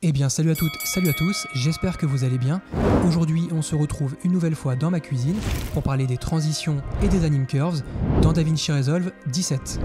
Eh bien salut à toutes, salut à tous, j'espère que vous allez bien. Aujourd'hui on se retrouve une nouvelle fois dans ma cuisine pour parler des transitions et des anime curves dans DaVinci Resolve 17.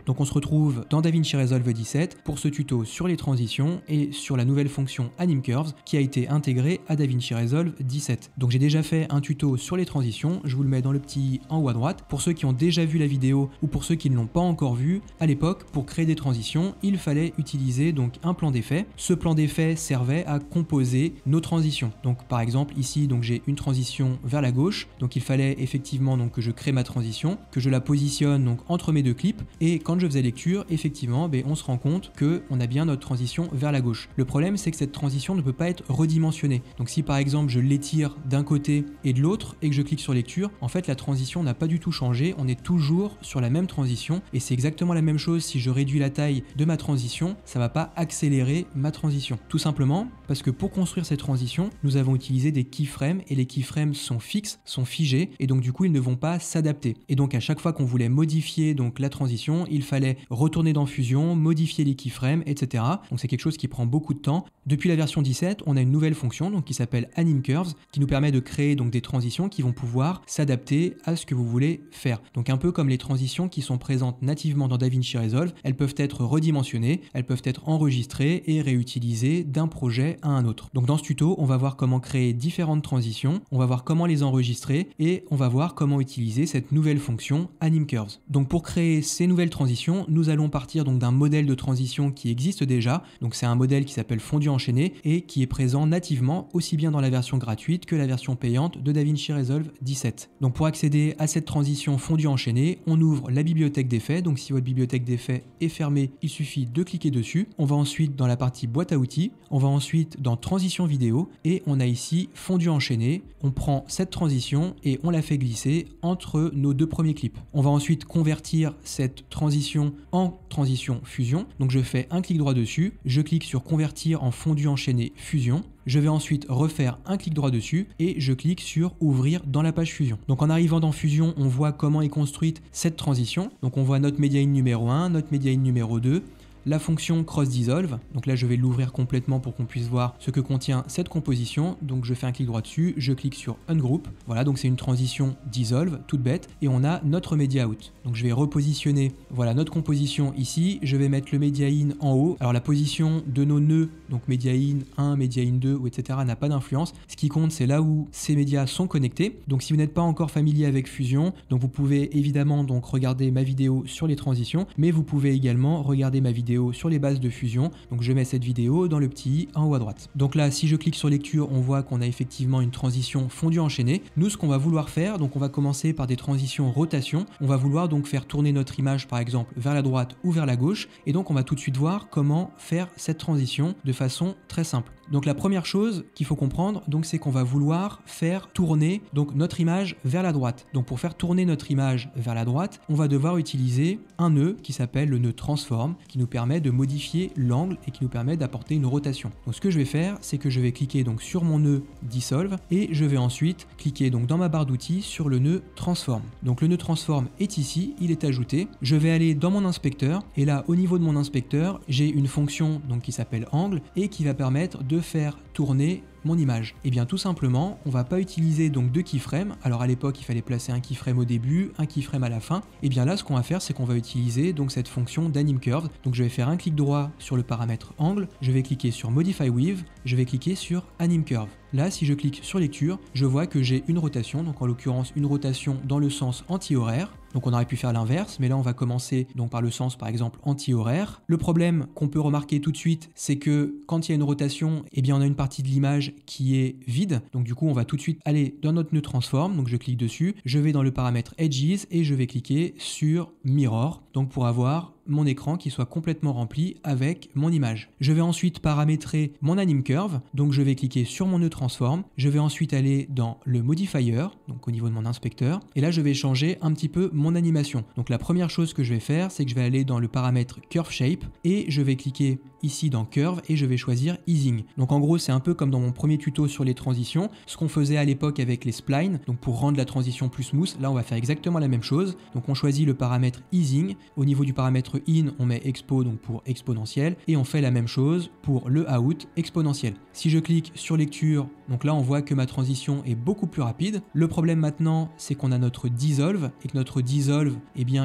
Donc on se retrouve dans DaVinci Resolve 17 pour ce tuto sur les transitions et sur la nouvelle fonction Anime Curves qui a été intégrée à DaVinci Resolve 17. Donc j'ai déjà fait un tuto sur les transitions, je vous le mets dans le petit en haut à droite. Pour ceux qui ont déjà vu la vidéo ou pour ceux qui ne l'ont pas encore vu, à l'époque pour créer des transitions, il fallait utiliser donc un plan d'effet. Ce plan d'effet servait à composer nos transitions. Donc par exemple ici donc j'ai une transition vers la gauche, donc il fallait effectivement donc que je crée ma transition, que je la positionne donc entre mes deux clips et quand je faisais lecture, effectivement, on se rend compte qu'on a bien notre transition vers la gauche. Le problème, c'est que cette transition ne peut pas être redimensionnée. Donc si par exemple je l'étire d'un côté et de l'autre et que je clique sur lecture, en fait la transition n'a pas du tout changé, on est toujours sur la même transition et c'est exactement la même chose si je réduis la taille de ma transition, ça va pas accélérer ma transition. Tout simplement parce que pour construire cette transition, nous avons utilisé des keyframes et les keyframes sont fixes, sont figés et donc du coup ils ne vont pas s'adapter. Et donc à chaque fois qu'on voulait modifier donc la transition, il fallait retourner dans Fusion, modifier les keyframes, etc. Donc c'est quelque chose qui prend beaucoup de temps. Depuis la version 17, on a une nouvelle fonction donc qui s'appelle Anime Curves, qui nous permet de créer donc des transitions qui vont pouvoir s'adapter à ce que vous voulez faire. Donc un peu comme les transitions qui sont présentes nativement dans DaVinci Resolve, elles peuvent être redimensionnées, elles peuvent être enregistrées et réutilisées d'un projet à un autre. Donc dans ce tuto, on va voir comment créer différentes transitions, on va voir comment les enregistrer et on va voir comment utiliser cette nouvelle fonction Anime Curves. Donc pour créer ces nouvelles transitions, nous allons partir donc d'un modèle de transition qui existe déjà. Donc c'est un modèle qui s'appelle fondu enchaîné et qui est présent nativement aussi bien dans la version gratuite que la version payante de DaVinci Resolve 17. Donc pour accéder à cette transition fondu enchaîné, on ouvre la bibliothèque d'effets. Donc si votre bibliothèque d'effets est fermée, il suffit de cliquer dessus. On va ensuite dans la partie boîte à outils, on va ensuite dans transition vidéo et on a ici fondu enchaîné. On prend cette transition et on la fait glisser entre nos deux premiers clips. On va ensuite convertir cette transition en transition fusion. Donc je fais un clic droit dessus, je clique sur convertir en fondu enchaîné fusion. Je vais ensuite refaire un clic droit dessus et je clique sur ouvrir dans la page Fusion. Donc en arrivant dans Fusion, on voit comment est construite cette transition. Donc on voit notre media in numéro 1, notre media in numéro 2, la fonction cross dissolve, donc là je vais l'ouvrir complètement pour qu'on puisse voir ce que contient cette composition. Donc je fais un clic droit dessus, je clique sur ungroup, voilà, donc c'est une transition dissolve toute bête et on a notre media out. Donc je vais repositionner, voilà, notre composition ici, je vais mettre le media in en haut. Alors la position de nos nœuds, donc media in 1, media in 2 ou etc. n'a pas d'influence. Ce qui compte c'est là où ces médias sont connectés. Donc si vous n'êtes pas encore familier avec Fusion, donc vous pouvez évidemment donc regarder ma vidéo sur les transitions, mais vous pouvez également regarder ma vidéo sur les bases de Fusion. Donc je mets cette vidéo dans le petit i en haut à droite. Donc là si je clique sur lecture, on voit qu'on a effectivement une transition fondue enchaînée. Nous ce qu'on va vouloir faire, donc on va commencer par des transitions rotation. On va vouloir donc faire tourner notre image par exemple vers la droite ou vers la gauche et donc on va tout de suite voir comment faire cette transition de façon très simple. Donc la première chose qu'il faut comprendre, donc c'est qu'on va vouloir faire tourner donc notre image vers la droite. Donc pour faire tourner notre image vers la droite, on va devoir utiliser un nœud qui s'appelle le nœud transform, qui nous permet de modifier l'angle et qui nous permet d'apporter une rotation. Donc ce que je vais faire, c'est que je vais cliquer donc sur mon nœud dissolve et je vais ensuite cliquer donc dans ma barre d'outils sur le nœud transform. Donc le nœud transform est ici, il est ajouté. Je vais aller dans mon inspecteur et là au niveau de mon inspecteur, j'ai une fonction donc qui s'appelle angle et qui va permettre de faire tourner mon image. Et bien tout simplement, on va pas utiliser donc deux keyframes. Alors à l'époque, il fallait placer un keyframe au début, un keyframe à la fin. Et bien là, ce qu'on va faire, c'est qu'on va utiliser donc cette fonction d'Anime Curves. Donc je vais faire un clic droit sur le paramètre angle, je vais cliquer sur Modify With, je vais cliquer sur Anime Curve. Là, si je clique sur lecture, je vois que j'ai une rotation, donc en l'occurrence une rotation dans le sens anti-horaire. Donc on aurait pu faire l'inverse, mais là on va commencer donc par le sens par exemple anti-horaire. Le problème qu'on peut remarquer tout de suite, c'est que quand il y a une rotation, eh bien on a une partie de l'image qui est vide. Donc du coup on va tout de suite aller dans notre nœud transform, donc je clique dessus, je vais dans le paramètre Edges et je vais cliquer sur Mirror, donc pour avoir mon écran qui soit complètement rempli avec mon image. Je vais ensuite paramétrer mon Anime Curve, donc je vais cliquer sur mon nœud transform, je vais ensuite aller dans le modifier, donc au niveau de mon inspecteur, et là je vais changer un petit peu mon animation. Donc la première chose que je vais faire, c'est que je vais aller dans le paramètre Curve Shape et je vais cliquer ici dans Curve et je vais choisir Easing. Donc en gros c'est un peu comme dans mon premier tuto sur les transitions, ce qu'on faisait à l'époque avec les splines, donc pour rendre la transition plus smooth, là on va faire exactement la même chose. Donc on choisit le paramètre Easing, au niveau du paramètre paramètre in, on met expo donc pour exponentiel et on fait la même chose pour le out exponentiel. Si je clique sur lecture, donc là on voit que ma transition est beaucoup plus rapide. Le problème maintenant, c'est qu'on a notre dissolve et que notre dissolve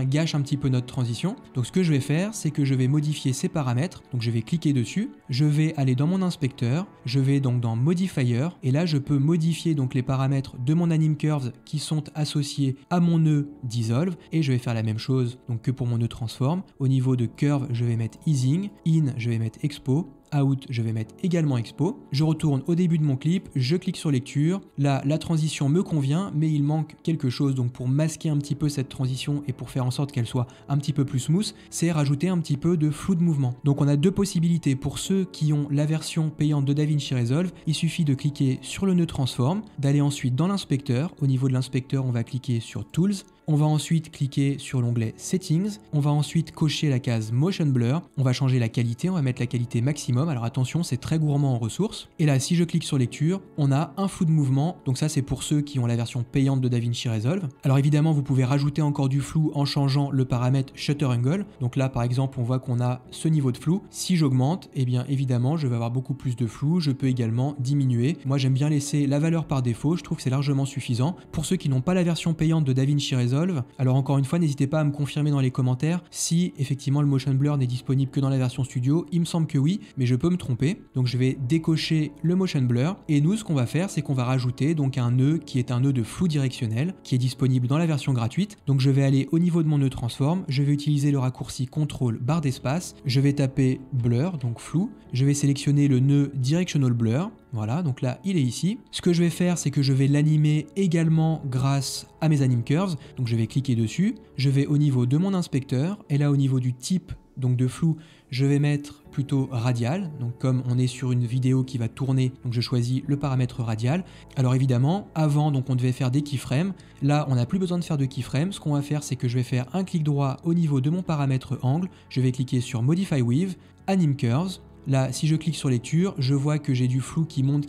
gâche un petit peu notre transition. Donc ce que je vais faire, c'est que je vais modifier ces paramètres. Donc je vais cliquer dessus, je vais aller dans mon inspecteur, je vais donc dans modifier et là je peux modifier donc les paramètres de mon anim curves qui sont associés à mon nœud dissolve et je vais faire la même chose donc que pour mon nœud transform. Au niveau de curve, je vais mettre easing, in je vais mettre expo, out, je vais mettre également expo. Je retourne au début de mon clip, je clique sur lecture. Là, la transition me convient, mais il manque quelque chose. Donc pour masquer un petit peu cette transition et pour faire en sorte qu'elle soit un petit peu plus smooth, c'est rajouter un petit peu de flou de mouvement. Donc on a deux possibilités. Pour ceux qui ont la version payante de DaVinci Resolve, il suffit de cliquer sur le nœud transform, d'aller ensuite dans l'inspecteur. Au niveau de l'inspecteur, on va cliquer sur Tools. On va ensuite cliquer sur l'onglet Settings, on va ensuite cocher la case Motion Blur, on va changer la qualité, on va mettre la qualité maximum, alors attention c'est très gourmand en ressources. Et là si je clique sur lecture, on a un flou de mouvement, donc ça c'est pour ceux qui ont la version payante de DaVinci Resolve. Alors évidemment vous pouvez rajouter encore du flou en changeant le paramètre Shutter Angle, donc là par exemple on voit qu'on a ce niveau de flou. Si j'augmente, eh bien évidemment je vais avoir beaucoup plus de flou, je peux également diminuer. Moi j'aime bien laisser la valeur par défaut, je trouve que c'est largement suffisant. Pour ceux qui n'ont pas la version payante de DaVinci Resolve, alors encore une fois, n'hésitez pas à me confirmer dans les commentaires si effectivement le motion blur n'est disponible que dans la version studio. Il me semble que oui, mais je peux me tromper. Donc je vais décocher le motion blur et nous ce qu'on va faire c'est qu'on va rajouter donc un nœud qui est un nœud de flou directionnel qui est disponible dans la version gratuite. Donc je vais aller au niveau de mon nœud transform, je vais utiliser le raccourci CTRL barre d'espace, je vais taper blur donc flou, je vais sélectionner le nœud directional blur. Voilà, donc là, il est ici. Ce que je vais faire, c'est que je vais l'animer également grâce à mes anim curves. Donc je vais cliquer dessus, je vais au niveau de mon inspecteur, et là au niveau du type donc de flou, je vais mettre plutôt radial. Donc comme on est sur une vidéo qui va tourner, donc je choisis le paramètre radial. Alors évidemment, avant donc on devait faire des keyframes. Là, on n'a plus besoin de faire de keyframes. Ce qu'on va faire, c'est que je vais faire un clic droit au niveau de mon paramètre angle. Je vais cliquer sur Modify With, Anim Curves. Là, si je clique sur lecture, je vois que j'ai du flou qui monte,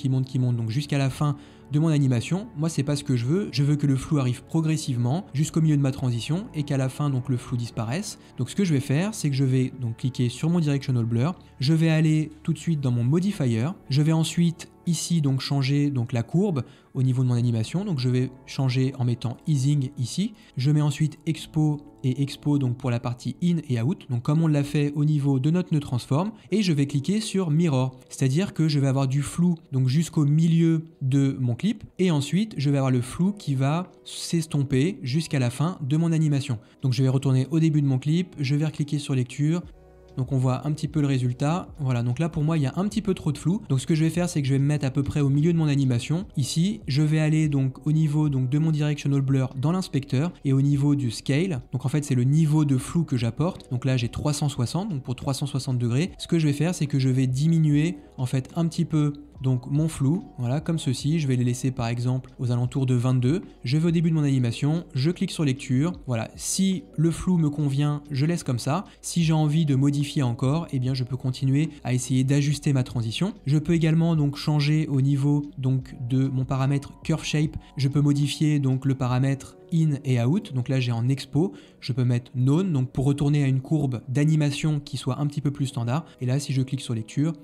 donc jusqu'à la fin de mon animation. Moi, c'est pas ce que je veux que le flou arrive progressivement jusqu'au milieu de ma transition et qu'à la fin, donc le flou disparaisse. Donc ce que je vais faire, c'est que je vais donc cliquer sur mon Directional Blur, je vais aller tout de suite dans mon Modifier, je vais ensuite ici donc changer donc la courbe au niveau de mon animation, donc je vais changer en mettant Easing ici, je mets ensuite Expo et Expo donc pour la partie In et Out, donc comme on l'a fait au niveau de notre nœud transform, et je vais cliquer sur Mirror, c'est-à-dire que je vais avoir du flou donc jusqu'au milieu de mon clip, et ensuite je vais avoir le flou qui va s'estomper jusqu'à la fin de mon animation. Donc je vais retourner au début de mon clip, je vais recliquer sur lecture. Donc on voit un petit peu le résultat. Voilà, donc là pour moi il y a un petit peu trop de flou. Donc ce que je vais faire, c'est que je vais me mettre à peu près au milieu de mon animation. Ici, je vais aller donc au niveau donc de mon directional blur dans l'inspecteur et au niveau du scale. Donc en fait c'est le niveau de flou que j'apporte. Donc là j'ai 360, donc pour 360 degrés. Ce que je vais faire, c'est que je vais diminuer en fait un petit peu donc mon flou, voilà, comme ceci. Je vais les laisser par exemple aux alentours de 22. Je vais au début de mon animation, je clique sur lecture. Voilà, si le flou me convient, je laisse comme ça. Si j'ai envie de modifier encore, eh bien je peux continuer à essayer d'ajuster ma transition. Je peux également donc changer au niveau donc de mon paramètre Curve Shape. Je peux modifier donc le paramètre In et Out, donc là j'ai en Expo, je peux mettre None, donc pour retourner à une courbe d'animation qui soit un petit peu plus standard. Et là si je clique sur lecture,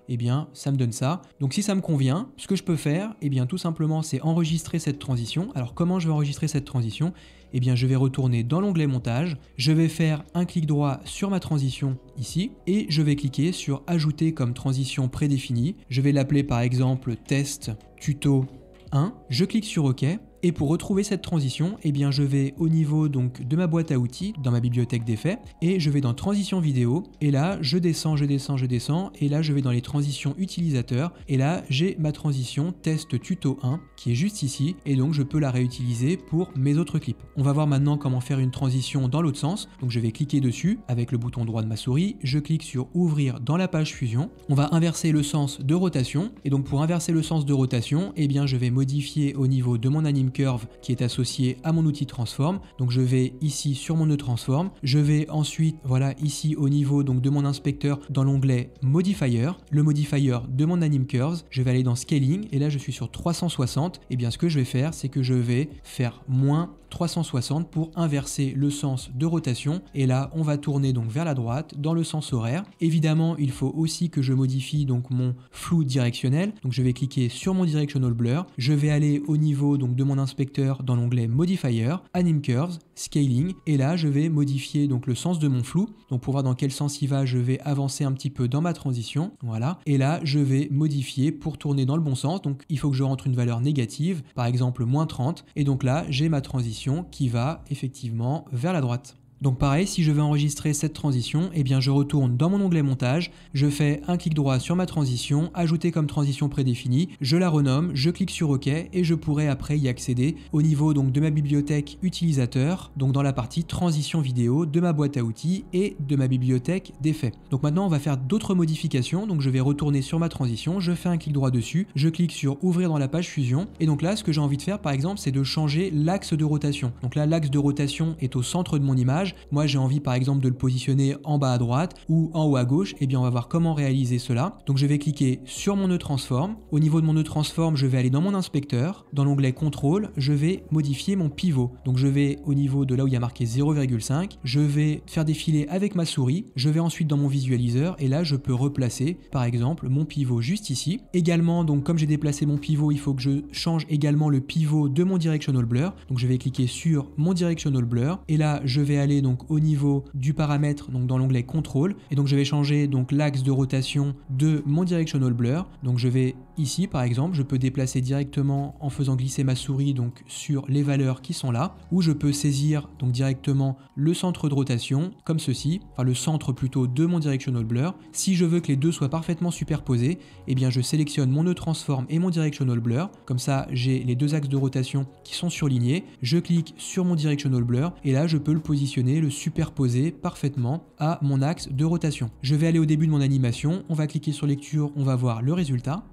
eh bien ça me donne ça. Donc si ça me convient, ce que je peux faire, eh bien tout simplement c'est enregistrer cette transition. Alors comment je vais enregistrer cette transition? Eh bien je vais retourner dans l'onglet montage, je vais faire un clic droit sur ma transition ici et je vais cliquer sur ajouter comme transition prédéfinie. Je vais l'appeler par exemple test tuto 1, je clique sur OK. Et pour retrouver cette transition, eh bien je vais au niveau donc de ma boîte à outils, dans ma bibliothèque d'effets, et je vais dans transition vidéo, et là je descends, et là je vais dans les transitions utilisateurs, et là j'ai ma transition test tuto 1 qui est juste ici, et donc je peux la réutiliser pour mes autres clips. On va voir maintenant comment faire une transition dans l'autre sens, donc je vais cliquer dessus avec le bouton droit de ma souris, je clique sur ouvrir dans la page fusion, on va inverser le sens de rotation, et donc pour inverser le sens de rotation, eh bien je vais modifier au niveau de mon anim Curve qui est associé à mon outil Transform. Donc je vais ici sur mon nœud Transform, je vais ensuite, voilà, ici au niveau donc de mon inspecteur dans l'onglet Modifier, le modifier de mon Anim Curves, je vais aller dans Scaling et là je suis sur 360. Et bien ce que je vais faire, c'est que je vais faire moins 360 pour inverser le sens de rotation et là on va tourner donc vers la droite dans le sens horaire. Évidemment il faut aussi que je modifie donc mon flou directionnel, donc je vais cliquer sur mon Directional Blur, je vais aller au niveau donc de mon inspecteur dans l'onglet Modifier, Anim Curves, Scaling et là je vais modifier donc le sens de mon flou, donc pour voir dans quel sens il va je vais avancer un petit peu dans ma transition, voilà, et là je vais modifier pour tourner dans le bon sens, donc il faut que je rentre une valeur négative, par exemple moins 30 et donc là j'ai ma transition qui va effectivement vers la droite. Donc pareil, si je veux enregistrer cette transition, eh bien je retourne dans mon onglet montage, je fais un clic droit sur ma transition, ajouter comme transition prédéfinie, je la renomme, je clique sur OK et je pourrai après y accéder au niveau donc de ma bibliothèque utilisateur, donc dans la partie transition vidéo de ma boîte à outils et de ma bibliothèque d'effets. Donc maintenant on va faire d'autres modifications, donc je vais retourner sur ma transition, je fais un clic droit dessus, je clique sur ouvrir dans la page Fusion et donc là ce que j'ai envie de faire par exemple c'est de changer l'axe de rotation. Donc là l'axe de rotation est au centre de mon image. Moi j'ai envie par exemple de le positionner en bas à droite ou en haut à gauche, et bien on va voir comment réaliser cela. Donc je vais cliquer sur mon nœud Transform, au niveau de mon nœud Transform je vais aller dans mon inspecteur, dans l'onglet Contrôle, je vais modifier mon pivot. Donc je vais au niveau de là où il y a marqué 0,5, je vais faire défiler avec ma souris, je vais ensuite dans mon visualiseur et là je peux replacer par exemple mon pivot juste ici. Également donc comme j'ai déplacé mon pivot, il faut que je change également le pivot de mon Directional Blur. Donc je vais cliquer sur mon Directional Blur et là je vais aller donc au niveau du paramètre donc dans l'onglet contrôle et donc je vais changer donc l'axe de rotation de mon Directional Blur. Donc je vais ici par exemple, je peux déplacer directement en faisant glisser ma souris donc sur les valeurs qui sont là, ou je peux saisir donc directement le centre de rotation comme ceci, enfin le centre plutôt de mon Directional Blur. Si je veux que les deux soient parfaitement superposés, eh bien je sélectionne mon nœud Transform et mon Directional Blur, comme ça j'ai les deux axes de rotation qui sont surlignés, je clique sur mon Directional Blur et là je peux le positionner, le superposer parfaitement à mon axe de rotation. Je vais aller au début de mon animation, on va cliquer sur lecture, on va voir le résultat.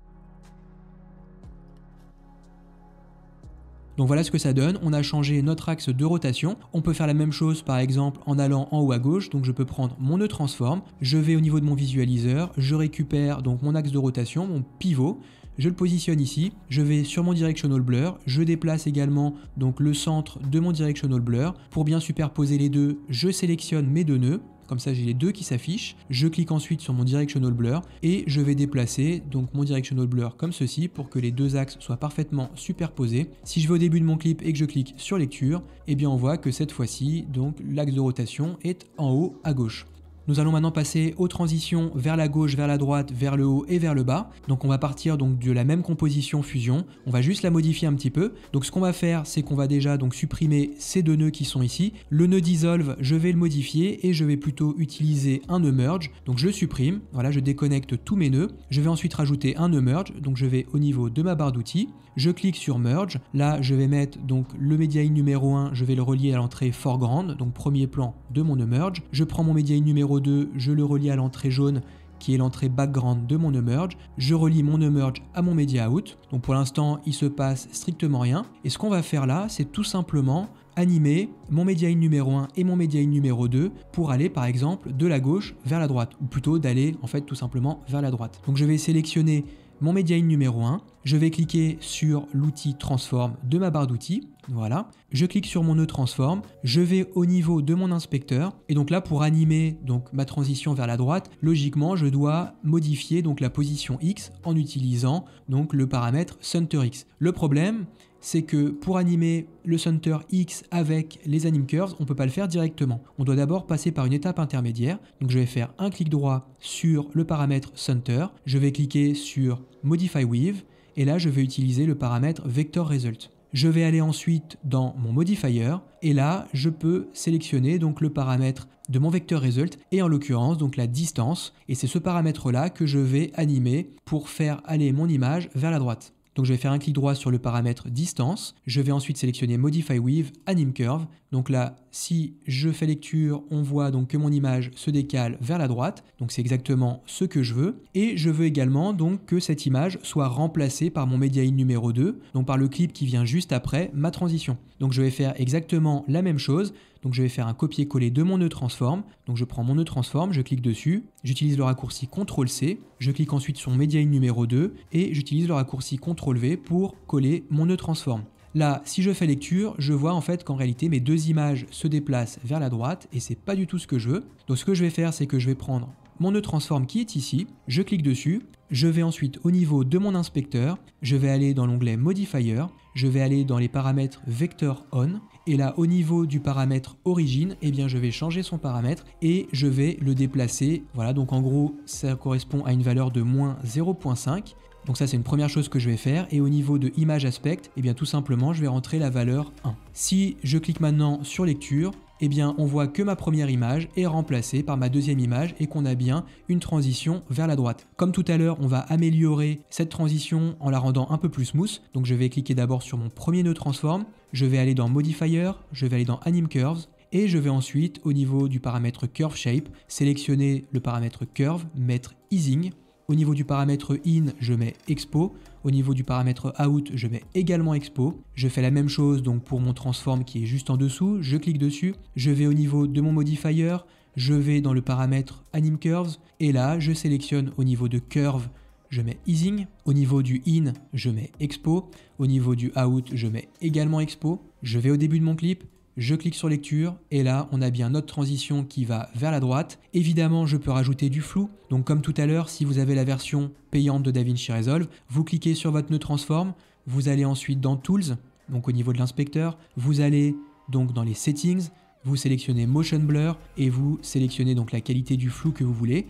Donc voilà ce que ça donne, on a changé notre axe de rotation. On peut faire la même chose par exemple en allant en haut à gauche, donc je peux prendre mon nœud Transform, je vais au niveau de mon visualiseur, je récupère donc mon axe de rotation, mon pivot, je le positionne ici, je vais sur mon Directional Blur, je déplace également donc le centre de mon Directional Blur. Pour bien superposer les deux, je sélectionne mes deux nœuds, comme ça j'ai les deux qui s'affichent, je clique ensuite sur mon Directional Blur et je vais déplacer donc mon Directional Blur comme ceci pour que les deux axes soient parfaitement superposés. Si je vais au début de mon clip et que je clique sur lecture, eh bien on voit que cette fois-ci donc l'axe de rotation est en haut à gauche. Nous allons maintenant passer aux transitions vers la gauche, vers la droite, vers le haut et vers le bas. Donc on va partir donc de la même composition fusion, on va juste la modifier un petit peu. Donc ce qu'on va faire, c'est qu'on va déjà donc supprimer ces deux nœuds qui sont ici. Le nœud dissolve, je vais le modifier et je vais plutôt utiliser un nœud merge. Donc je supprime, voilà, je déconnecte tous mes nœuds. Je vais ensuite rajouter un nœud merge, donc je vais au niveau de ma barre d'outils. Je clique sur merge, là je vais mettre donc le media in numéro 1, je vais le relier à l'entrée foreground, donc premier plan de mon nœud merge. Je prends mon media in numéro 2, je le relie à l'entrée jaune qui est l'entrée background de mon nœud merge. Je relie mon nœud merge à mon media out. Donc pour l'instant, il se passe strictement rien. Et ce qu'on va faire là, c'est tout simplement animer mon media in numéro 1 et mon media in numéro 2 pour aller par exemple de la gauche vers la droite, ou plutôt d'aller en fait tout simplement vers la droite. Donc je vais sélectionner mon media in numéro 1, je vais cliquer sur l'outil Transform de ma barre d'outils, voilà, je clique sur mon nœud Transform, je vais au niveau de mon inspecteur, et donc là pour animer donc ma transition vers la droite, logiquement je dois modifier donc la position X en utilisant donc le paramètre Center X. Le problème, c'est que pour animer le Center X avec les Anim Curves, on ne peut pas le faire directement. On doit d'abord passer par une étape intermédiaire. Donc je vais faire un clic droit sur le paramètre Center, je vais cliquer sur Modify With, et là je vais utiliser le paramètre Vector Result. Je vais aller ensuite dans mon modifier, et là je peux sélectionner donc le paramètre de mon Vector Result, et en l'occurrence donc la distance, et c'est ce paramètre là que je vais animer pour faire aller mon image vers la droite. Donc je vais faire un clic droit sur le paramètre distance. Je vais ensuite sélectionner Modify with Anim Curve. Donc là, si je fais lecture, on voit donc que mon image se décale vers la droite. Donc c'est exactement ce que je veux. Et je veux également donc que cette image soit remplacée par mon Media In numéro 2, donc par le clip qui vient juste après ma transition. Donc je vais faire exactement la même chose. Donc je vais faire un copier-coller de mon nœud transform. Donc je prends mon nœud transform, je clique dessus, j'utilise le raccourci CTRL-C, je clique ensuite sur Media In numéro 2 et j'utilise le raccourci CTRL-V pour coller mon nœud transform. Là, si je fais lecture, je vois en fait qu'en réalité mes deux images se déplacent vers la droite et c'est pas du tout ce que je veux. Donc ce que je vais faire, c'est que je vais prendre mon nœud transform qui est ici, je clique dessus, je vais ensuite au niveau de mon inspecteur, je vais aller dans l'onglet Modifier, je vais aller dans les paramètres Vector On, et là au niveau du paramètre Origin, eh bien je vais changer son paramètre et je vais le déplacer. Voilà, donc en gros ça correspond à une valeur de moins 0.5. Donc ça c'est une première chose que je vais faire, et au niveau de Image Aspect, eh bien tout simplement je vais rentrer la valeur 1. Si je clique maintenant sur lecture, eh bien on voit que ma première image est remplacée par ma deuxième image et qu'on a bien une transition vers la droite. Comme tout à l'heure, on va améliorer cette transition en la rendant un peu plus smooth. Donc je vais cliquer d'abord sur mon premier nœud transform, je vais aller dans Modifier, je vais aller dans Anim Curves, et je vais ensuite au niveau du paramètre Curve Shape, sélectionner le paramètre Curve, mettre Easing. Au niveau du paramètre In, je mets Expo. Au niveau du paramètre Out, je mets également Expo. Je fais la même chose donc pour mon transform qui est juste en dessous. Je clique dessus. Je vais au niveau de mon modifier. Je vais dans le paramètre Anim Curves. Et là, je sélectionne au niveau de Curve, je mets Easing. Au niveau du In, je mets Expo. Au niveau du Out, je mets également Expo. Je vais au début de mon clip. Je clique sur lecture et là on a bien notre transition qui va vers la droite. Évidemment je peux rajouter du flou, donc comme tout à l'heure, si vous avez la version payante de DaVinci Resolve, vous cliquez sur votre nœud transform, vous allez ensuite dans Tools, donc au niveau de l'inspecteur, vous allez donc dans les Settings, vous sélectionnez Motion Blur et vous sélectionnez donc la qualité du flou que vous voulez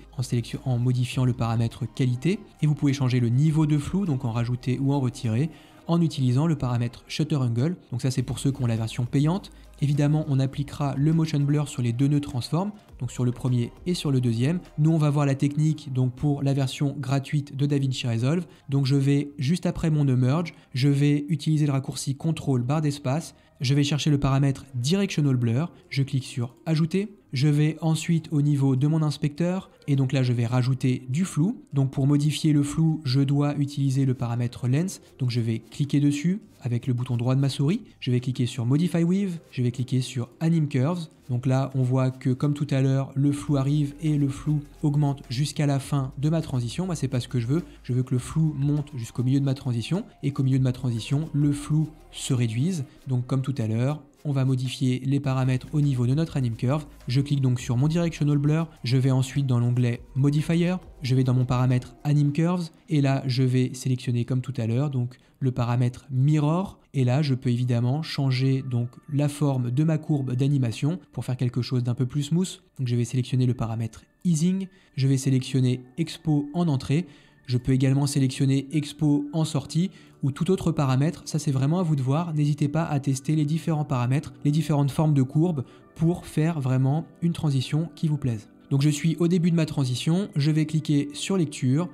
en modifiant le paramètre qualité, et vous pouvez changer le niveau de flou, donc en rajouter ou en retirer, en utilisant le paramètre Shutter Angle. Donc ça c'est pour ceux qui ont la version payante. Évidemment on appliquera le Motion Blur sur les deux nœuds transform, donc sur le premier et sur le deuxième. Nous on va voir la technique donc pour la version gratuite de DaVinci Resolve. Donc je vais juste après mon nœud Merge, je vais utiliser le raccourci CTRL barre d'espace, je vais chercher le paramètre Directional Blur, je clique sur Ajouter. Je vais ensuite au niveau de mon inspecteur et donc là je vais rajouter du flou. Donc pour modifier le flou, je dois utiliser le paramètre Lens. Donc je vais cliquer dessus avec le bouton droit de ma souris. Je vais cliquer sur Modify With, je vais cliquer sur Anim Curves. Donc là on voit que comme tout à l'heure, le flou arrive et le flou augmente jusqu'à la fin de ma transition. Moi c'est pas ce que je veux. Je veux que le flou monte jusqu'au milieu de ma transition et qu'au milieu de ma transition, le flou se réduise. Donc comme tout à l'heure, on va modifier les paramètres au niveau de notre Anim Curve. Je clique donc sur mon Directional Blur, je vais ensuite dans l'onglet Modifier, je vais dans mon paramètre Anim Curves et là je vais sélectionner comme tout à l'heure donc le paramètre Mirror, et là je peux évidemment changer donc la forme de ma courbe d'animation pour faire quelque chose d'un peu plus smooth. Donc je vais sélectionner le paramètre Easing, je vais sélectionner Expo en entrée. Je peux également sélectionner Expo en sortie ou tout autre paramètre, ça c'est vraiment à vous de voir. N'hésitez pas à tester les différents paramètres, les différentes formes de courbes pour faire vraiment une transition qui vous plaise. Donc je suis au début de ma transition, je vais cliquer sur lecture.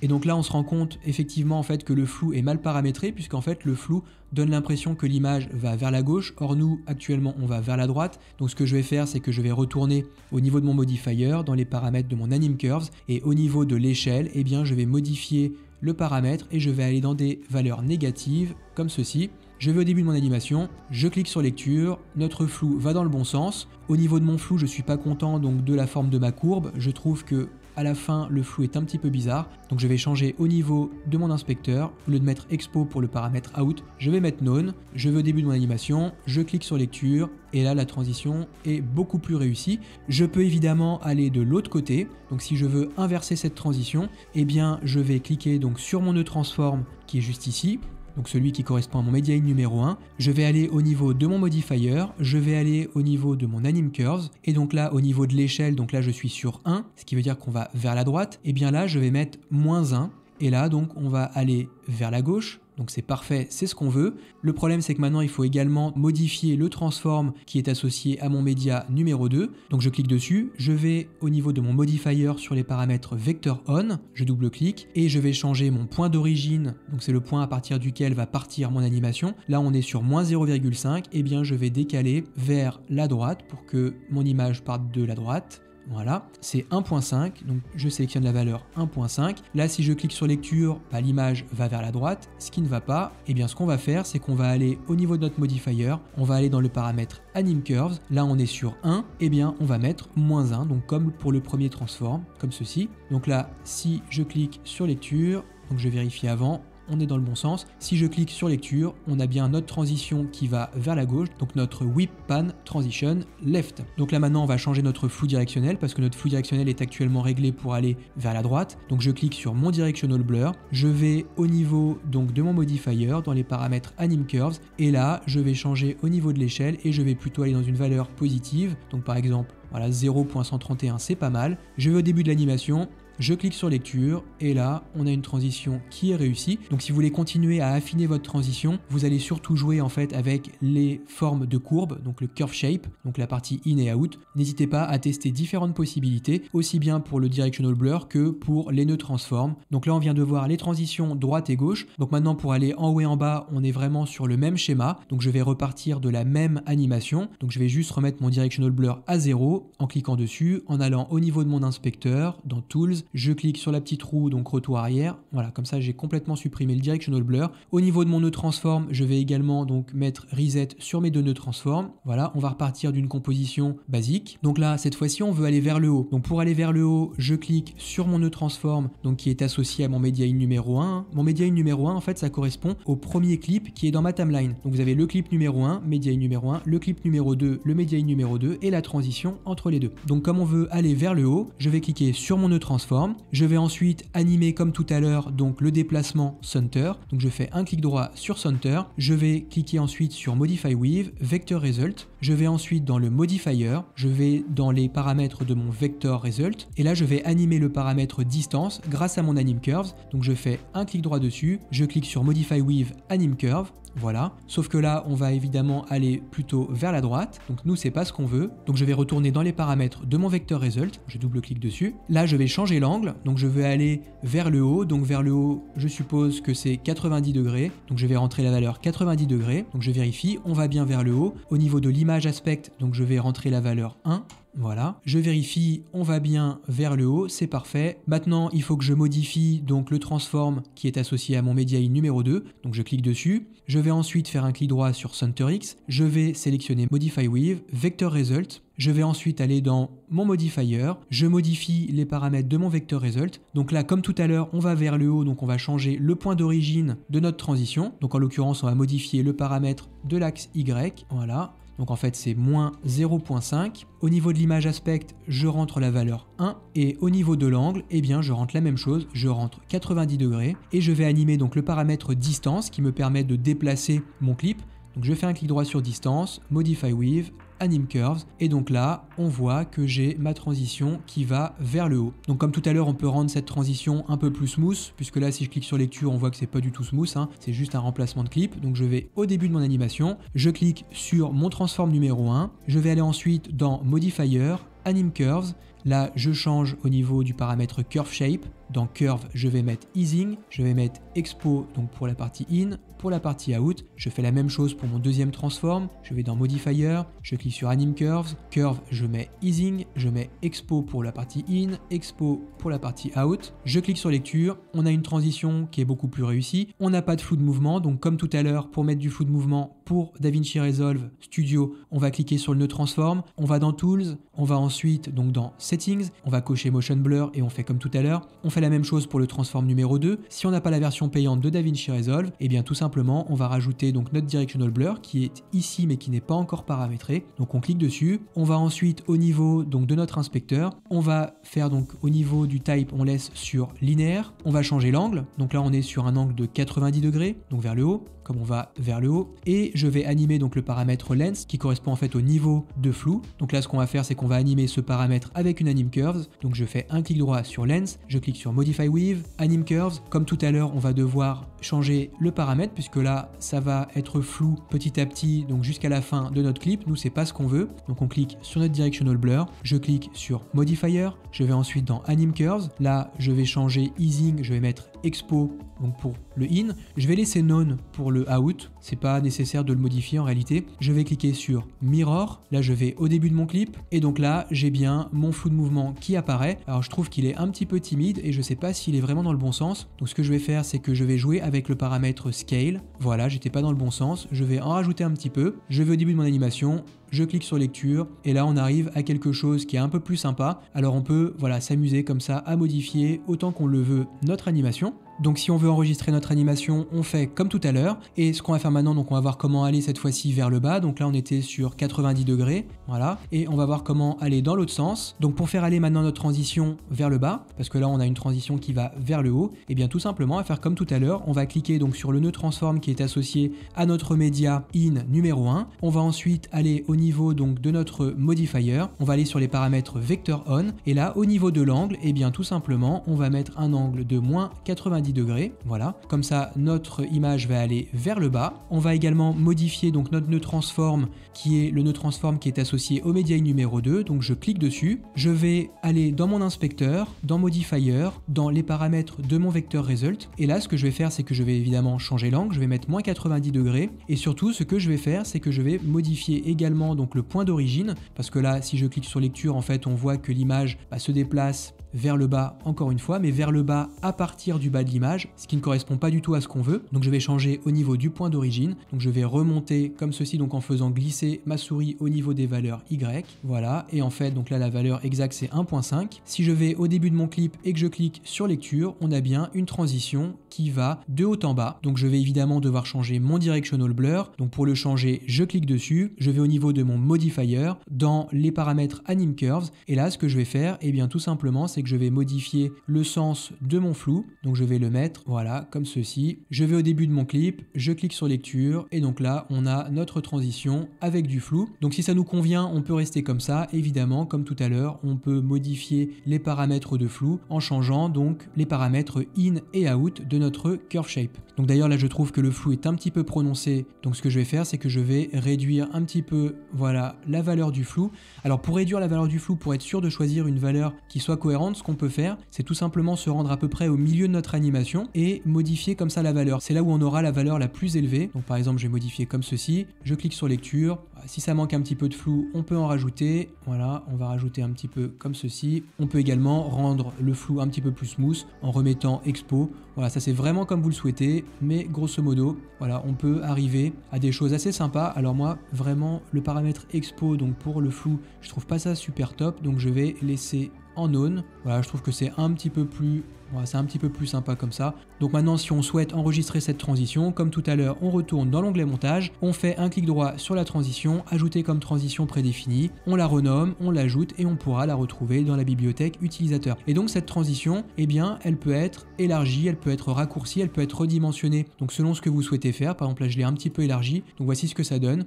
Et donc là on se rend compte effectivement en fait que le flou est mal paramétré, puisqu'en fait le flou donne l'impression que l'image va vers la gauche, or nous actuellement on va vers la droite. Donc ce que je vais faire, c'est que je vais retourner au niveau de mon modifier, dans les paramètres de mon Anim Curves, et au niveau de l'échelle, eh bien je vais modifier le paramètre et je vais aller dans des valeurs négatives comme ceci. Je vais au début de mon animation, je clique sur lecture, notre flou va dans le bon sens. Au niveau de mon flou, je suis pas content donc de la forme de ma courbe, je trouve que à la fin le flou est un petit peu bizarre, donc je vais changer au niveau de mon inspecteur. Au lieu de mettre Expo pour le paramètre Out, je vais mettre None. Je vais au début de mon animation, je clique sur lecture et là la transition est beaucoup plus réussie. Je peux évidemment aller de l'autre côté, donc si je veux inverser cette transition, eh bien je vais cliquer donc sur mon nœud transform qui est juste ici, donc celui qui correspond à mon Media In numéro 1, je vais aller au niveau de mon modifier, je vais aller au niveau de mon Anim Curves, et donc là au niveau de l'échelle, donc là je suis sur 1, ce qui veut dire qu'on va vers la droite, et bien là je vais mettre -1, et là donc on va aller vers la gauche, donc c'est parfait, c'est ce qu'on veut. Le problème c'est que maintenant il faut également modifier le transform qui est associé à mon média numéro 2. Donc je clique dessus, je vais au niveau de mon modifier sur les paramètres vector on, je double-clique et je vais changer mon point d'origine, donc c'est le point à partir duquel va partir mon animation. Là on est sur moins 0,5, et bien je vais décaler vers la droite pour que mon image parte de la droite. Voilà, c'est 1.5, donc je sélectionne la valeur 1.5. Là, si je clique sur lecture, l'image va vers la droite. Ce qui ne va pas, et bien ce qu'on va faire, c'est qu'on va aller au niveau de notre modifier, on va aller dans le paramètre Anim Curves. Là, on est sur 1, et bien on va mettre moins 1, donc comme pour le premier transform, comme ceci. Donc là, si je clique sur lecture, donc je vérifie avant, on est dans le bon sens. Si je clique sur lecture, on a bien notre transition qui va vers la gauche, donc notre whip pan transition left. Donc là maintenant on va changer notre flou directionnel parce que notre flou directionnel est actuellement réglé pour aller vers la droite. Donc je clique sur mon directional blur, je vais au niveau donc de mon modifier dans les paramètres Anim Curves et là je vais changer au niveau de l'échelle et je vais plutôt aller dans une valeur positive. Donc par exemple voilà 0.131 c'est pas mal. Je vais au début de l'animation. Je clique sur lecture et là on a une transition qui est réussie. Donc si vous voulez continuer à affiner votre transition, vous allez surtout jouer en fait avec les formes de courbes, donc le curve shape, donc la partie in et out. N'hésitez pas à tester différentes possibilités, aussi bien pour le directional blur que pour les nœuds transform. Donc là on vient de voir les transitions droite et gauche. Donc maintenant pour aller en haut et en bas, on est vraiment sur le même schéma. Donc je vais repartir de la même animation. Donc je vais juste remettre mon directional blur à 0 en cliquant dessus, en allant au niveau de mon inspecteur, dans Tools. Je clique sur la petite roue, donc retour arrière. Voilà, comme ça j'ai complètement supprimé le directional blur. Au niveau de mon nœud transform, je vais également donc mettre reset sur mes deux nœuds transform. Voilà, on va repartir d'une composition basique. Donc là, cette fois-ci, on veut aller vers le haut. Donc pour aller vers le haut, je clique sur mon nœud transform, donc qui est associé à mon media in numéro 1. Mon media in numéro 1, en fait, ça correspond au premier clip qui est dans ma timeline. Donc vous avez le clip numéro 1, media in numéro 1, le clip numéro 2, le media in numéro 2 et la transition entre les deux. Donc comme on veut aller vers le haut, je vais cliquer sur mon nœud transform. Je vais ensuite animer comme tout à l'heure donc le déplacement center. Donc je fais un clic droit sur center. Je vais cliquer ensuite sur Modify With, Vector Result. Je vais ensuite dans le modifier. Je vais dans les paramètres de mon Vector Result. Et là je vais animer le paramètre distance grâce à mon Anim Curves. Donc je fais un clic droit dessus. Je clique sur Modify With Anim Curve. Voilà, sauf que là on va évidemment aller plutôt vers la droite, donc nous c'est pas ce qu'on veut, donc je vais retourner dans les paramètres de mon vecteur result, je double-clique dessus, là je vais changer l'angle, donc je vais aller vers le haut, donc vers le haut je suppose que c'est 90 degrés, donc je vais rentrer la valeur 90 degrés, donc je vérifie, on va bien vers le haut, au niveau de l'image aspect, donc je vais rentrer la valeur 1, voilà, je vérifie, on va bien vers le haut, c'est parfait. Maintenant, il faut que je modifie donc le transform qui est associé à mon media in numéro 2. Donc je clique dessus. Je vais ensuite faire un clic droit sur Center X. Je vais sélectionner Modify With, Vector Result. Je vais ensuite aller dans mon modifier. Je modifie les paramètres de mon Vector Result. Donc là, comme tout à l'heure, on va vers le haut. Donc on va changer le point d'origine de notre transition. Donc en l'occurrence, on va modifier le paramètre de l'axe Y. Voilà. Donc en fait c'est moins 0.5. Au niveau de l'image aspect, je rentre la valeur 1 et au niveau de l'angle, eh bien je rentre la même chose, je rentre 90 degrés et je vais animer donc le paramètre distance qui me permet de déplacer mon clip. Donc je fais un clic droit sur distance, Modify With, Anim Curves et donc là on voit que j'ai ma transition qui va vers le haut. Donc comme tout à l'heure on peut rendre cette transition un peu plus smooth puisque là si je clique sur lecture on voit que c'est pas du tout smooth, hein, c'est juste un remplacement de clip. Donc je vais au début de mon animation, je clique sur mon transform numéro 1, je vais aller ensuite dans Modifier, Anim Curves. Là, je change au niveau du paramètre Curve Shape. Dans Curve, je vais mettre Easing, je vais mettre Expo donc pour la partie In, pour la partie Out. Je fais la même chose pour mon deuxième transform. Je vais dans Modifier, je clique sur Anim Curves. Curve, je mets Easing, je mets Expo pour la partie In, Expo pour la partie Out. Je clique sur Lecture. On a une transition qui est beaucoup plus réussie. On n'a pas de flou de mouvement. Donc comme tout à l'heure, pour mettre du flou de mouvement pour DaVinci Resolve Studio, on va cliquer sur le nœud Transform. On va dans Tools. On va ensuite donc dans Settings. On va cocher Motion Blur et on fait comme tout à l'heure. On fait la même chose pour le transform numéro 2. Si on n'a pas la version payante de DaVinci Resolve, et bien tout simplement on va rajouter donc notre directional blur qui est ici mais qui n'est pas encore paramétré. Donc on clique dessus. On va ensuite au niveau donc de notre inspecteur, on va faire donc au niveau du type, on laisse sur linéaire. On va changer l'angle. Donc là on est sur un angle de 90 degrés, donc vers le haut. comme on va vers le haut, et je vais animer donc le paramètre lens qui correspond en fait au niveau de flou. Donc là ce qu'on va faire c'est qu'on va animer ce paramètre avec une anim curves. Donc je fais un clic droit sur lens, je clique sur modify with, anim curves. Comme tout à l'heure on va devoir changer le paramètre puisque là ça va être flou petit à petit, donc jusqu'à la fin de notre clip. Nous c'est pas ce qu'on veut, donc on clique sur notre directional blur, je clique sur modifier, je vais ensuite dans anim curves, là je vais changer easing, je vais mettre expo donc pour le in, je vais laisser none pour le out, c'est pas nécessaire de le modifier en réalité. Je vais cliquer sur mirror, là je vais au début de mon clip et donc là j'ai bien mon flou de mouvement qui apparaît. Alors je trouve qu'il est un petit peu timide et je sais pas s'il est vraiment dans le bon sens, donc ce que je vais faire c'est que je vais jouer avec le paramètre scale. Voilà, j'étais pas dans le bon sens, je vais en rajouter un petit peu, je vais au début de mon animation, je clique sur lecture et là on arrive à quelque chose qui est un peu plus sympa. Alors on peut voilà s'amuser comme ça à modifier autant qu'on le veut notre animation. Donc si on veut enregistrer notre animation, on fait comme tout à l'heure. Et ce qu'on va faire maintenant, donc on va voir comment aller cette fois-ci vers le bas. Donc là on était sur 90 degrés, voilà. Et on va voir comment aller dans l'autre sens. Donc pour faire aller maintenant notre transition vers le bas, parce que là on a une transition qui va vers le haut, et bien tout simplement on va faire comme tout à l'heure. On va cliquer donc sur le nœud transform qui est associé à notre média in numéro 1. On va ensuite aller au niveau donc de notre modifier. On va aller sur les paramètres vector on. Et là au niveau de l'angle, et bien tout simplement on va mettre un angle de moins 90 degrés, voilà, comme ça notre image va aller vers le bas. On va également modifier donc notre nœud transform qui est le nœud transform qui est associé au media numéro 2, donc je clique dessus, je vais aller dans mon inspecteur, dans modifier, dans les paramètres de mon vecteur result, et là ce que je vais faire c'est que je vais évidemment changer l'angle, je vais mettre moins 90 degrés, et surtout ce que je vais faire c'est que je vais modifier également donc le point d'origine, parce que là si je clique sur lecture en fait on voit que l'image se déplace vers le bas encore une fois, mais vers le bas à partir du bas de l'image, ce qui ne correspond pas du tout à ce qu'on veut. Donc je vais changer au niveau du point d'origine, donc je vais remonter comme ceci, donc en faisant glisser ma souris au niveau des valeurs Y, voilà, et en fait donc là la valeur exacte c'est 1.5. Si je vais au début de mon clip et que je clique sur lecture, on a bien une transition qui va de haut en bas, donc je vais évidemment devoir changer mon directional blur. Donc pour le changer, je clique dessus, je vais au niveau de mon modifier, dans les paramètres anim curves, et là ce que je vais faire, et bien tout simplement c'est que je vais modifier le sens de mon flou, donc je vais le mettre voilà comme ceci. Je vais au début de mon clip, je clique sur lecture et donc là on a notre transition avec du flou. Donc si ça nous convient on peut rester comme ça, évidemment comme tout à l'heure on peut modifier les paramètres de flou en changeant donc les paramètres in et out de notre curve shape. Donc d'ailleurs là je trouve que le flou est un petit peu prononcé, donc ce que je vais faire c'est que je vais réduire un petit peu voilà la valeur du flou. Alors pour réduire la valeur du flou, pour être sûr de choisir une valeur qui soit cohérente, ce qu'on peut faire c'est tout simplement se rendre à peu près au milieu de notre animation et modifier comme ça la valeur. C'est là où on aura la valeur la plus élevée. Donc par exemple je vais modifier comme ceci, je clique sur lecture, si ça manque un petit peu de flou on peut en rajouter, voilà on va rajouter un petit peu comme ceci. On peut également rendre le flou un petit peu plus smooth en remettant expo, voilà ça c'est vraiment comme vous le souhaitez, mais grosso modo voilà on peut arriver à des choses assez sympas. Alors moi vraiment le paramètre expo donc pour le flou je trouve pas ça super top, donc je vais laisser en on. Voilà, je trouve que c'est un petit peu plus voilà, c'est un petit peu plus sympa comme ça. Donc maintenant si on souhaite enregistrer cette transition, comme tout à l'heure on retourne dans l'onglet montage, on fait un clic droit sur la transition, ajouter comme transition prédéfinie, on la renomme, on l'ajoute et on pourra la retrouver dans la bibliothèque utilisateur. Et donc cette transition, eh bien elle peut être élargie, elle peut être raccourcie, elle peut être redimensionnée, donc selon ce que vous souhaitez faire. Par exemple là je l'ai un petit peu élargi, donc voici ce que ça donne.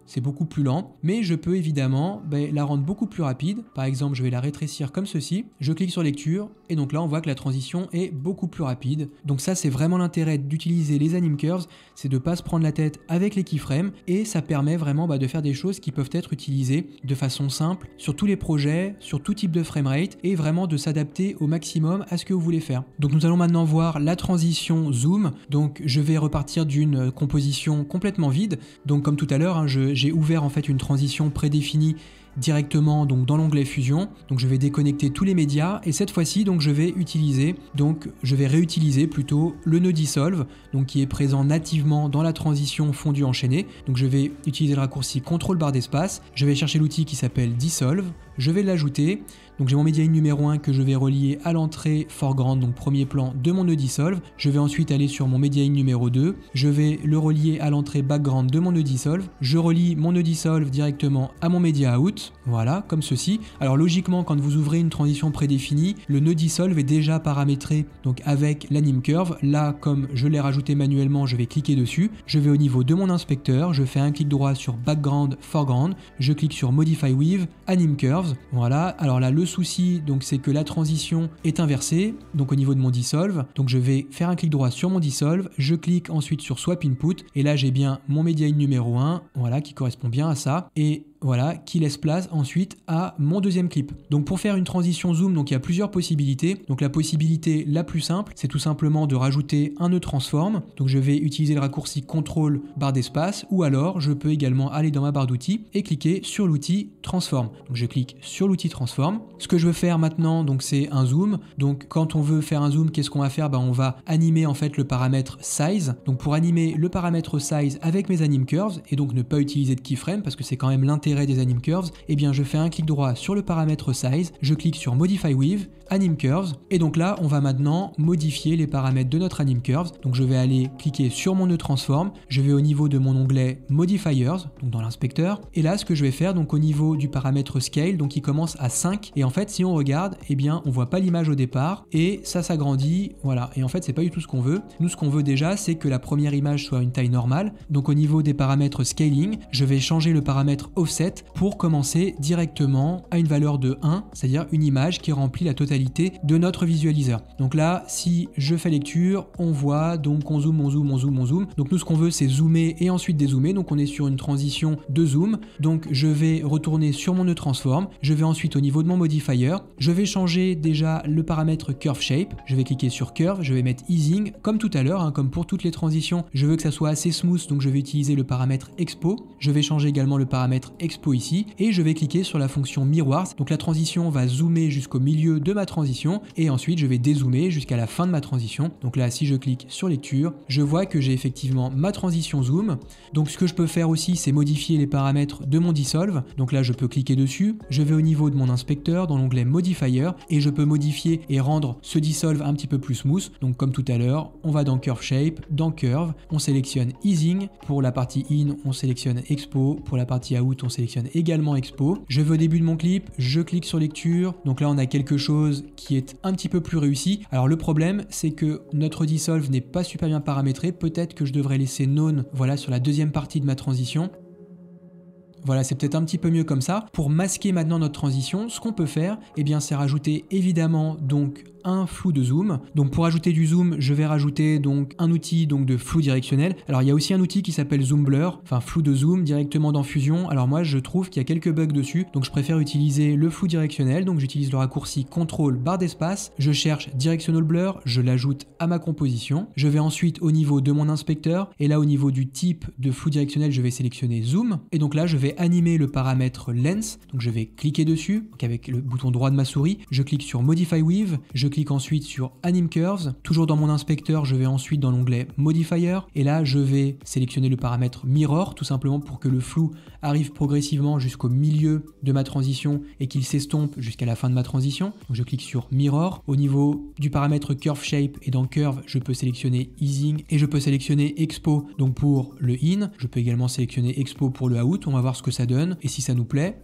C'est beaucoup plus lent, mais je peux évidemment la rendre beaucoup plus rapide. Par exemple, je vais la rétrécir comme ceci, je clique sur lecture, et donc là on voit que la transition est beaucoup plus rapide. Donc ça c'est vraiment l'intérêt d'utiliser les anim curves, c'est de ne pas se prendre la tête avec les keyframes, et ça permet vraiment de faire des choses qui peuvent être utilisées de façon simple sur tous les projets, sur tout type de framerate, et vraiment de s'adapter au maximum à ce que vous voulez faire. Donc nous allons maintenant voir la transition zoom. Donc je vais repartir d'une composition complètement vide, donc comme tout à l'heure, j'ai ouvert en fait une transition prédéfinie directement donc dans l'onglet fusion. Donc je vais déconnecter tous les médias et cette fois-ci donc je vais réutiliser plutôt le nœud dissolve donc qui est présent nativement dans la transition fondu enchaîné. Donc je vais utiliser le raccourci CTRL barre d'espace, je vais chercher l'outil qui s'appelle dissolve, je vais l'ajouter. Donc j'ai mon media in numéro 1 que je vais relier à l'entrée foreground, donc premier plan de mon nœud dissolve. Je vais ensuite aller sur mon media in numéro 2, je vais le relier à l'entrée background de mon nœud dissolve. Je relie mon nœud dissolve directement à mon media out, voilà, comme ceci. Alors logiquement, quand vous ouvrez une transition prédéfinie, le nœud dissolve est déjà paramétré donc avec l'Anim Curve. Là, comme je l'ai rajouté manuellement, je vais cliquer dessus. Je vais au niveau de mon inspecteur, je fais un clic droit sur background, foreground, je clique sur Modify with, Anim Curves, voilà. Alors là, le souci, donc c'est que la transition est inversée, donc au niveau de mon dissolve. Donc je vais faire un clic droit sur mon dissolve, je clique ensuite sur Swap Input, et là j'ai bien mon media in numéro 1, voilà, qui correspond bien à ça, et voilà, qui laisse place ensuite à mon deuxième clip. Donc pour faire une transition zoom, donc il y a plusieurs possibilités. Donc la possibilité la plus simple, c'est tout simplement de rajouter un nœud transform. Donc je vais utiliser le raccourci CTRL barre d'espace, ou alors je peux également aller dans ma barre d'outils et cliquer sur l'outil transform. Donc je clique sur l'outil transform. Ce que je veux faire maintenant, donc c'est un zoom. Donc quand on veut faire un zoom, qu'est-ce qu'on va faire? On va animer en fait le paramètre size. Donc pour animer le paramètre size avec mes Anim Curves, et donc ne pas utiliser de keyframe parce que c'est quand même l'intérêt des Anim Curves, eh bien je fais un clic droit sur le paramètre size, je clique sur Modify with, Anim Curves, et donc là on va maintenant modifier les paramètres de notre Anim Curves. Donc je vais aller cliquer sur mon nœud transform, je vais au niveau de mon onglet Modifiers, donc dans l'inspecteur, et là ce que je vais faire, donc au niveau du paramètre scale, donc il commence à 5, et en fait si on regarde, eh bien on voit pas l'image au départ, et ça s'agrandit, voilà, et en fait c'est pas du tout ce qu'on veut. Nous ce qu'on veut déjà, c'est que la première image soit une taille normale. Donc au niveau des paramètres scaling, je vais changer le paramètre offset pour commencer directement à une valeur de 1, c'est-à-dire une image qui remplit la totalité de notre visualiseur. Donc là, si je fais lecture, on voit donc on zoome, on zoome, on zoome, on zoome. Donc nous ce qu'on veut c'est zoomer et ensuite dézoomer, donc on est sur une transition de zoom. Donc je vais retourner sur mon nœud transform, je vais ensuite au niveau de mon modifier, je vais changer déjà le paramètre curve shape, je vais cliquer sur curve, je vais mettre easing, comme tout à l'heure, comme pour toutes les transitions, je veux que ça soit assez smooth, donc je vais utiliser le paramètre expo, je vais changer également le paramètre expo ici, et je vais cliquer sur la fonction miroir, donc la transition va zoomer jusqu'au milieu de ma transition, et ensuite je vais dézoomer jusqu'à la fin de ma transition. Donc là si je clique sur lecture, je vois que j'ai effectivement ma transition zoom. Donc ce que je peux faire aussi c'est modifier les paramètres de mon dissolve, donc là je peux cliquer dessus, je vais au niveau de mon inspecteur dans l'onglet modifier, et je peux modifier et rendre ce dissolve un petit peu plus smooth. Donc comme tout à l'heure, on va dans curve shape, dans curve, on sélectionne easing, pour la partie in on sélectionne expo, pour la partie out on sélectionne également expo. Je vais au début de mon clip, je clique sur lecture, donc là on a quelque chose qui est un petit peu plus réussi. Alors le problème c'est que notre dissolve n'est pas super bien paramétré, peut-être que je devrais laisser none, voilà, sur la deuxième partie de ma transition. Voilà, c'est peut-être un petit peu mieux comme ça. Pour masquer maintenant notre transition, ce qu'on peut faire, eh bien, c'est rajouter évidemment donc un flou de zoom. Donc pour ajouter du zoom, je vais rajouter donc un outil donc de flou directionnel. Alors il y a aussi un outil qui s'appelle Zoom Blur, enfin flou de zoom directement dans Fusion. Alors moi je trouve qu'il y a quelques bugs dessus, donc je préfère utiliser le flou directionnel. Donc j'utilise le raccourci CTRL barre d'espace, je cherche Directional Blur, je l'ajoute à ma composition. Je vais ensuite au niveau de mon inspecteur, et là au niveau du type de flou directionnel, je vais sélectionner Zoom, et donc là je vais animer le paramètre Lens. Donc je vais cliquer dessus, donc avec le bouton droit de ma souris, je clique sur Modify with, je clique ensuite sur Anim Curves. Toujours dans mon inspecteur, je vais ensuite dans l'onglet Modifier, et là je vais sélectionner le paramètre Mirror, tout simplement pour que le flou arrive progressivement jusqu'au milieu de ma transition et qu'il s'estompe jusqu'à la fin de ma transition. Donc je clique sur Mirror. Au niveau du paramètre Curve Shape, et dans Curve, je peux sélectionner Easing, et je peux sélectionner Expo donc pour le In. Je peux également sélectionner Expo pour le Out. On va voir ce que ça donne et si ça nous plaît.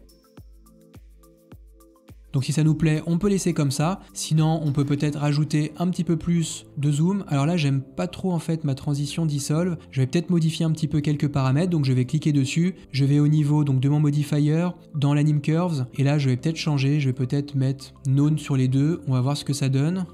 Donc si ça nous plaît, on peut laisser comme ça. Sinon, on peut peut-être rajouter un petit peu plus de zoom. Alors là, j'aime pas trop en fait ma transition dissolve. Je vais peut-être modifier un petit peu quelques paramètres. Donc je vais cliquer dessus. Je vais au niveau donc de mon modifier, dans l'Anim Curves. Et là, je vais peut-être changer. Je vais peut-être mettre None sur les deux. On va voir ce que ça donne.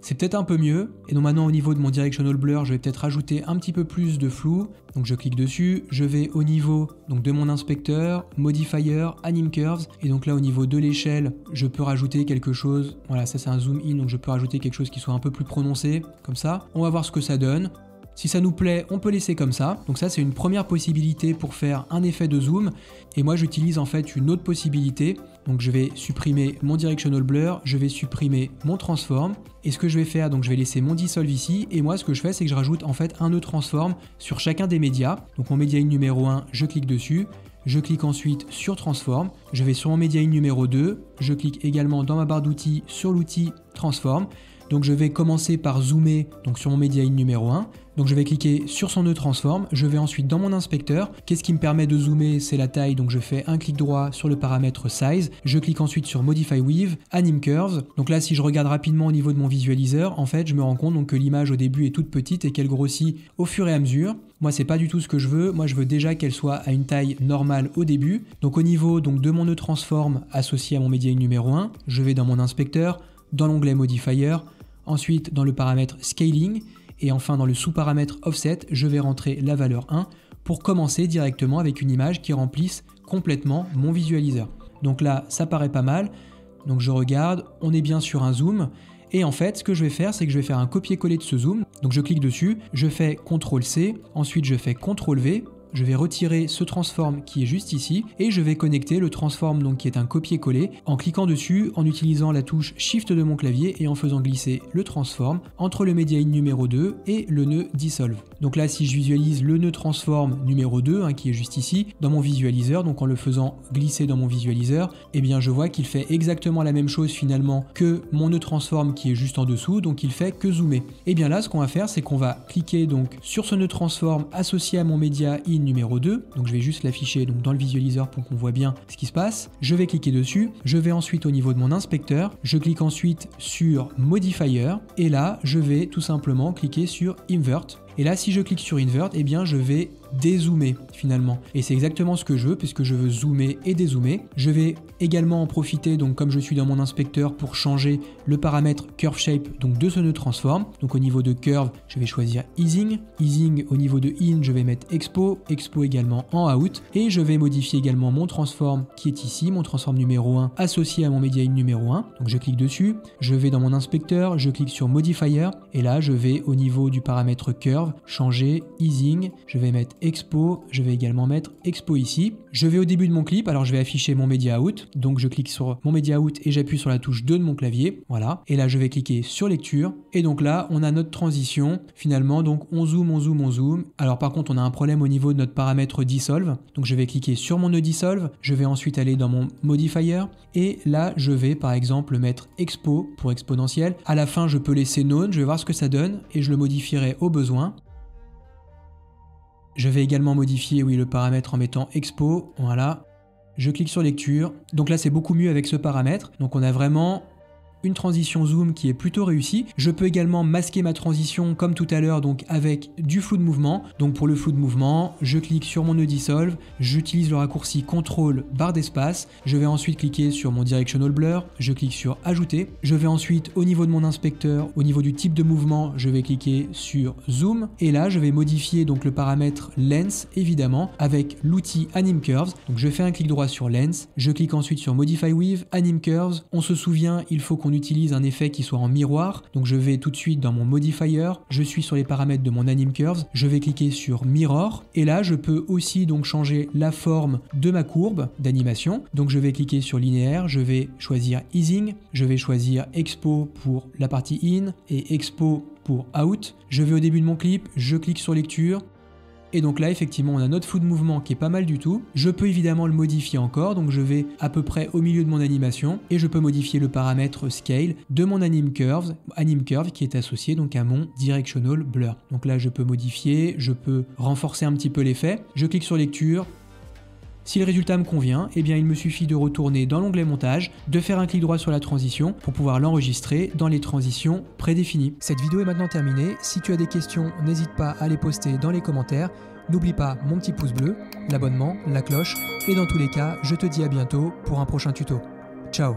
C'est peut-être un peu mieux. Et donc maintenant au niveau de mon Directional Blur, je vais peut-être rajouter un petit peu plus de flou. Donc je clique dessus, je vais au niveau donc de mon inspecteur, Modifier, Anim Curves, et donc là au niveau de l'échelle, je peux rajouter quelque chose. Voilà, ça c'est un zoom in, donc je peux rajouter quelque chose qui soit un peu plus prononcé, comme ça. On va voir ce que ça donne. Si ça nous plaît, on peut laisser comme ça. Donc ça, c'est une première possibilité pour faire un effet de zoom. Et moi, j'utilise en fait une autre possibilité. Donc je vais supprimer mon Directional Blur, je vais supprimer mon Transform. Et ce que je vais faire, donc je vais laisser mon Dissolve ici. Et moi, ce que je fais, c'est que je rajoute en fait un nœud Transform sur chacun des médias. Donc mon média in numéro 1, je clique dessus. je clique ensuite sur Transform, je vais sur mon Media In numéro 2, je clique également dans ma barre d'outils sur l'outil Transform. Donc je vais commencer par zoomer donc sur mon Media In numéro 1. Donc je vais cliquer sur son nœud transform, je vais ensuite dans mon inspecteur. Qu'est-ce qui me permet de zoomer? C'est la taille, donc je fais un clic droit sur le paramètre size. Je clique ensuite sur Modify With, Anim Curves. Donc là, si je regarde rapidement au niveau de mon visualiseur, en fait, je me rends compte donc que l'image au début est toute petite et qu'elle grossit au fur et à mesure. Moi, c'est pas du tout ce que je veux. Moi, je veux déjà qu'elle soit à une taille normale au début. Donc au niveau donc, de mon nœud transform associé à mon Media In numéro 1, je vais dans mon inspecteur, dans l'onglet Modifier, ensuite dans le paramètre Scaling, et enfin dans le sous-paramètre Offset, je vais rentrer la valeur 1 pour commencer directement avec une image qui remplisse complètement mon visualiseur. Donc là, ça paraît pas mal. Donc je regarde, on est bien sur un zoom. Et en fait, ce que je vais faire, c'est que je vais faire un copier-coller de ce zoom. Donc je clique dessus, je fais CTRL-C, ensuite je fais CTRL-V. Je vais retirer ce transform qui est juste ici et je vais connecter le transform donc qui est un copier-coller en cliquant dessus, en utilisant la touche Shift de mon clavier et en faisant glisser le transform entre le Media In numéro 2 et le nœud Dissolve. Donc là, si je visualise le nœud transform numéro 2 qui est juste ici dans mon visualiseur, donc en le faisant glisser dans mon visualiseur, eh bien je vois qu'il fait exactement la même chose finalement que mon nœud transform qui est juste en dessous, donc il fait que zoomer. Et bien là, ce qu'on va faire, c'est qu'on va cliquer donc sur ce nœud transform associé à mon Media In numéro 2, donc je vais juste l'afficher donc dans le visualiseur pour qu'on voit bien ce qui se passe. Je vais cliquer dessus, je vais ensuite au niveau de mon inspecteur, je clique ensuite sur Modifier et là je vais tout simplement cliquer sur Invert. Et là, si je clique sur Invert, eh bien je vais dézoomer finalement. Et c'est exactement ce que je veux puisque je veux zoomer et dézoomer. Je vais également en profiter, donc comme je suis dans mon inspecteur, pour changer le paramètre Curve Shape donc de ce nœud transform. Donc au niveau de Curve, je vais choisir Easing. Easing au niveau de In, je vais mettre Expo. Expo également en Out. Et je vais modifier également mon transform qui est ici, mon transform numéro 1 associé à mon Media In numéro 1. Donc je clique dessus, je vais dans mon inspecteur, je clique sur Modifier et là je vais au niveau du paramètre Curve changer Easing. Je vais mettre Expo, je vais également mettre Expo ici. Je vais au début de mon clip, alors je vais afficher mon Media Out, donc je clique sur mon Media Out et j'appuie sur la touche 2 de mon clavier, voilà, et là je vais cliquer sur lecture, et donc là on a notre transition, finalement, donc on zoome, on zoome, on zoome. Alors par contre on a un problème au niveau de notre paramètre Dissolve, donc je vais cliquer sur mon nœud Dissolve, je vais ensuite aller dans mon Modifier, et là je vais par exemple mettre Expo pour exponentiel, à la fin je peux laisser None, je vais voir ce que ça donne, et je le modifierai au besoin. Je vais également modifier le paramètre en mettant Expo, voilà. Je clique sur lecture, donc là c'est beaucoup mieux avec ce paramètre, donc on a vraiment une transition zoom qui est plutôt réussie. Je peux également masquer ma transition comme tout à l'heure donc avec du flou de mouvement. Donc pour le flou de mouvement, je clique sur mon nœud Dissolve, j'utilise le raccourci CTRL barre d'espace, je vais ensuite cliquer sur mon Directional Blur, je clique sur Ajouter, je vais ensuite au niveau de mon inspecteur, au niveau du type de mouvement, je vais cliquer sur Zoom et là je vais modifier donc le paramètre Lens évidemment avec l'outil Anim Curves. Donc je fais un clic droit sur Lens, je clique ensuite sur Modify With, Anim Curves. On se souvient, il faut qu'on utilise un effet qui soit en miroir, donc je vais tout de suite dans mon modifier, je suis sur les paramètres de mon Anim Curves, je vais cliquer sur Mirror, et là je peux aussi donc changer la forme de ma courbe d'animation, donc je vais cliquer sur linéaire, je vais choisir Easing, je vais choisir Expo pour la partie In, et Expo pour Out, je vais au début de mon clip, je clique sur lecture, et donc là, effectivement, on a notre flou de mouvement qui est pas mal du tout. Je peux évidemment le modifier encore, donc je vais à peu près au milieu de mon animation, et je peux modifier le paramètre Scale de mon Anim Curve qui est associé donc à mon Directional Blur. Donc là, je peux modifier, je peux renforcer un petit peu l'effet. Je clique sur Lecture. Si le résultat me convient, eh bien il me suffit de retourner dans l'onglet montage, de faire un clic droit sur la transition pour pouvoir l'enregistrer dans les transitions prédéfinies. Cette vidéo est maintenant terminée. Si tu as des questions, n'hésite pas à les poster dans les commentaires. N'oublie pas mon petit pouce bleu, l'abonnement, la cloche et dans tous les cas, je te dis à bientôt pour un prochain tuto. Ciao!